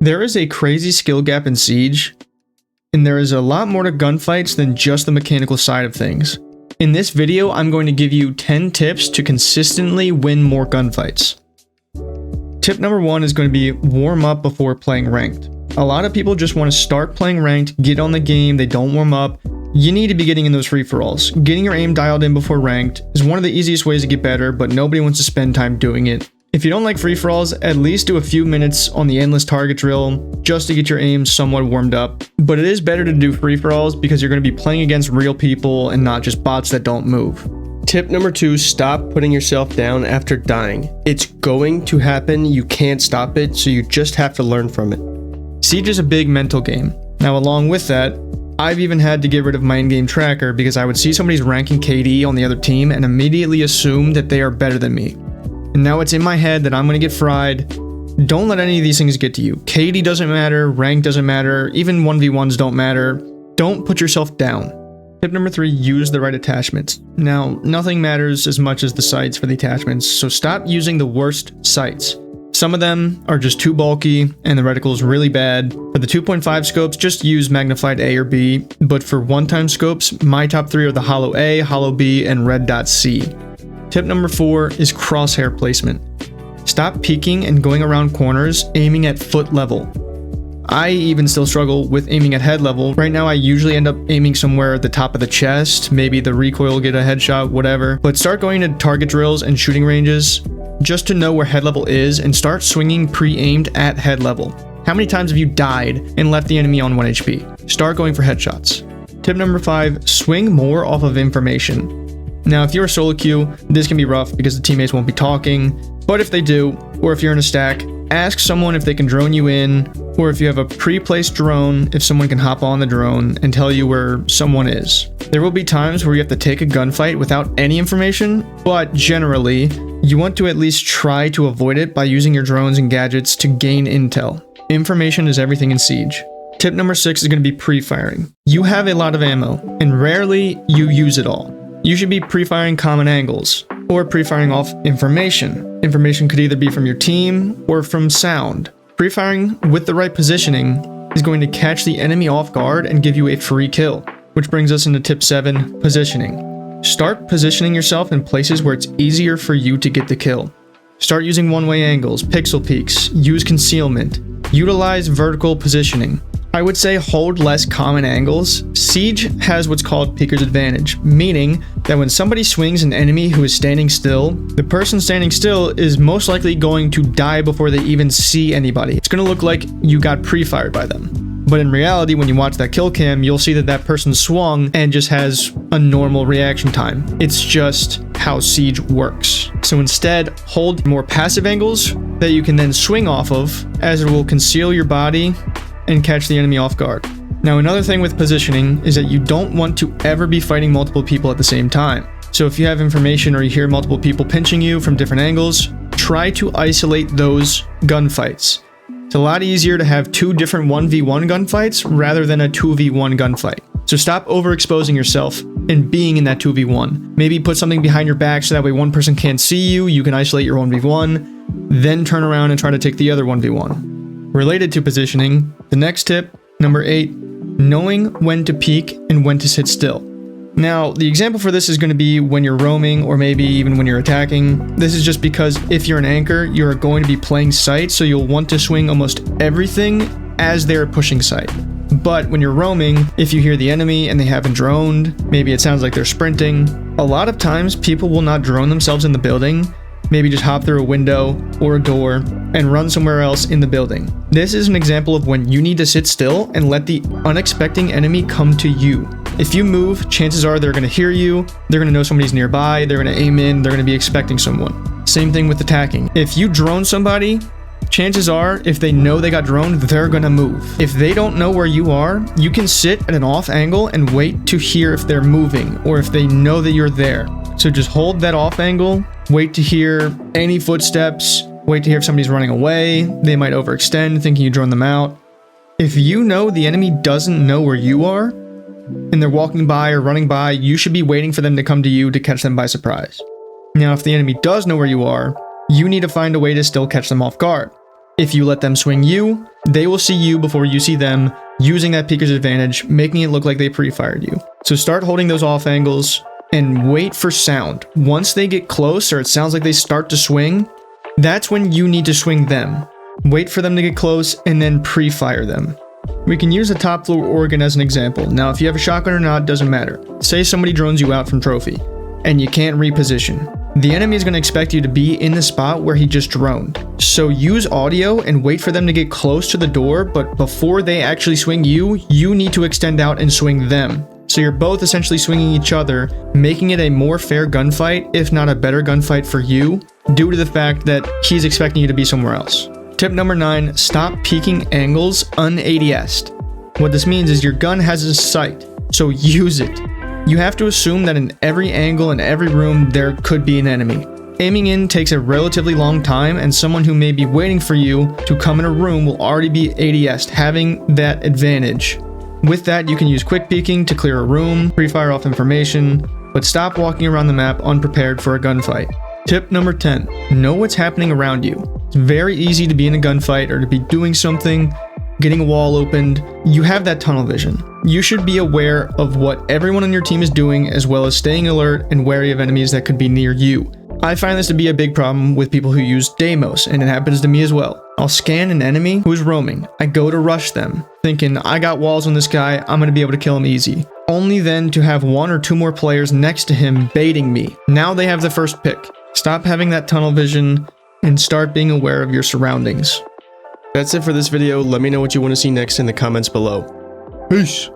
There is a crazy skill gap in Siege, and there is a lot more to gunfights than just the mechanical side of things. In this video, I'm going to give you 10 tips to consistently win more gunfights. Tip number 1 is going to be warm up before playing ranked. A lot of people just want to start playing ranked, get on the game, they don't warm up. You need to be getting in those free-for-alls. Getting your aim dialed in before ranked is one of the easiest ways to get better, but nobody wants to spend time doing it. If you don't like free-for-alls, at least do a few minutes on the endless target drill just to get your aim somewhat warmed up. But it is better to do free-for-alls because you're going to be playing against real people and not just bots that don't move. Tip number 2, stop putting yourself down after dying. It's going to happen, you can't stop it, so you just have to learn from it. Siege is a big mental game. Now along with that, I've even had to get rid of my in-game tracker because I would see somebody's ranking KD on the other team and immediately assume that they are better than me. And now it's in my head that I'm going to get fried. Don't let any of these things get to you. KD doesn't matter, rank doesn't matter, even 1v1s don't matter. Don't put yourself down. Tip number 3, use the right attachments. Now, nothing matters as much as the sights for the attachments, so stop using the worst sights. Some of them are just too bulky and the reticle is really bad. For the 2.5 scopes, just use magnified A or B, but for one-time scopes, my top 3 are the Hollow A, Hollow B, and Red Dot C. Tip number 4 is crosshair placement. Stop peeking and going around corners, aiming at foot level. I even still struggle with aiming at head level. Right now I usually end up aiming somewhere at the top of the chest, maybe the recoil will get a headshot, whatever. But start going to target drills and shooting ranges just to know where head level is and start swinging pre-aimed at head level. How many times have you died and left the enemy on 1 HP? Start going for headshots. Tip number 5, swing more off of information. Now, if you're a solo queue, this can be rough because the teammates won't be talking, but if they do, or if you're in a stack, ask someone if they can drone you in, or if you have a pre-placed drone, if someone can hop on the drone and tell you where someone is. There will be times where you have to take a gunfight without any information, but generally, you want to at least try to avoid it by using your drones and gadgets to gain intel. Information is everything in Siege. Tip number 6 is going to be pre-firing. You have a lot of ammo, and rarely you use it all. You should be pre-firing common angles, or pre-firing off information. Information could either be from your team, or from sound. Pre-firing with the right positioning is going to catch the enemy off guard and give you a free kill. Which brings us into tip 7, positioning. Start positioning yourself in places where it's easier for you to get the kill. Start using one-way angles, pixel peeks, use concealment, utilize vertical positioning. I would say hold less common angles. Siege has what's called peeker's advantage, meaning that when somebody swings an enemy who is standing still, the person standing still is most likely going to die before they even see anybody. It's going to look like you got pre-fired by them. But in reality, when you watch that kill cam, you'll see that that person swung and just has a normal reaction time. It's just how Siege works. So instead, hold more passive angles that you can then swing off of, as it will conceal your body and catch the enemy off guard. Now, another thing with positioning is that you don't want to ever be fighting multiple people at the same time. So if you have information or you hear multiple people pinching you from different angles, try to isolate those gunfights. It's a lot easier to have 2 different 1v1 gunfights rather than a 2v1 gunfight. So stop overexposing yourself and being in that 2v1. Maybe put something behind your back so that way one person can't see you, you can isolate your 1v1, then turn around and try to take the other 1v1. Related to positioning, the next tip, number 8, knowing when to peek and when to sit still. Now, the example for this is going to be when you're roaming or maybe even when you're attacking. This is just because if you're an anchor, you're going to be playing sight, so you'll want to swing almost everything as they're pushing sight. But when you're roaming, if you hear the enemy and they haven't droned, maybe it sounds like they're sprinting, a lot of times people will not drone themselves in the building. Maybe just hop through a window or a door and run somewhere else in the building. This is an example of when you need to sit still and let the unexpected enemy come to you. If you move, chances are they're going to hear you, they're going to know somebody's nearby, they're going to aim in, they're going to be expecting someone. Same thing with attacking. If you drone somebody, chances are if they know they got droned, they're going to move. If they don't know where you are, you can sit at an off angle and wait to hear if they're moving or if they know that you're there. So just hold that off angle, wait to hear any footsteps, wait to hear if somebody's running away, they might overextend thinking you drone them out. If you know the enemy doesn't know where you are, and they're walking by or running by, you should be waiting for them to come to you to catch them by surprise. Now, if the enemy does know where you are, you need to find a way to still catch them off guard. If you let them swing you, They will see you before you see them, using that peeker's advantage, making it look like they pre-fired you. So start holding those off angles and wait for sound. Once they get close or it sounds like they start to swing, that's when you need to swing them. Wait for them to get close and then pre-fire them. We can use the top floor organ as an example. Now, if you have a shotgun or not, doesn't matter. Say somebody drones you out from trophy and you can't reposition. The enemy is going to expect you to be in the spot where he just droned. So use audio and wait for them to get close to the door, but before they actually swing you, you need to extend out and swing them. So you're both essentially swinging each other, making it a more fair gunfight, if not a better gunfight for you, due to the fact that he's expecting you to be somewhere else. Tip number 9, stop peeking angles un-ADS'd. What this means is your gun has a sight, so use it. You have to assume that in every angle in every room there could be an enemy. Aiming in takes a relatively long time, and someone who may be waiting for you to come in a room will already be ADS'd, having that advantage. With that, you can use quick peeking to clear a room, pre-fire off information, but stop walking around the map unprepared for a gunfight. Tip number 10, know what's happening around you. It's very easy to be in a gunfight or to be doing something, getting a wall opened. You have that tunnel vision. You should be aware of what everyone on your team is doing, as well as staying alert and wary of enemies that could be near you. I find this to be a big problem with people who use Deimos, and it happens to me as well. I'll scan an enemy who is roaming. I go to rush them, thinking I got walls on this guy, I'm going to be able to kill him easy. Only then to have 1 or 2 more players next to him baiting me. Now they have the first pick. Stop having that tunnel vision and start being aware of your surroundings. That's it for this video. Let me know what you want to see next in the comments below. Peace.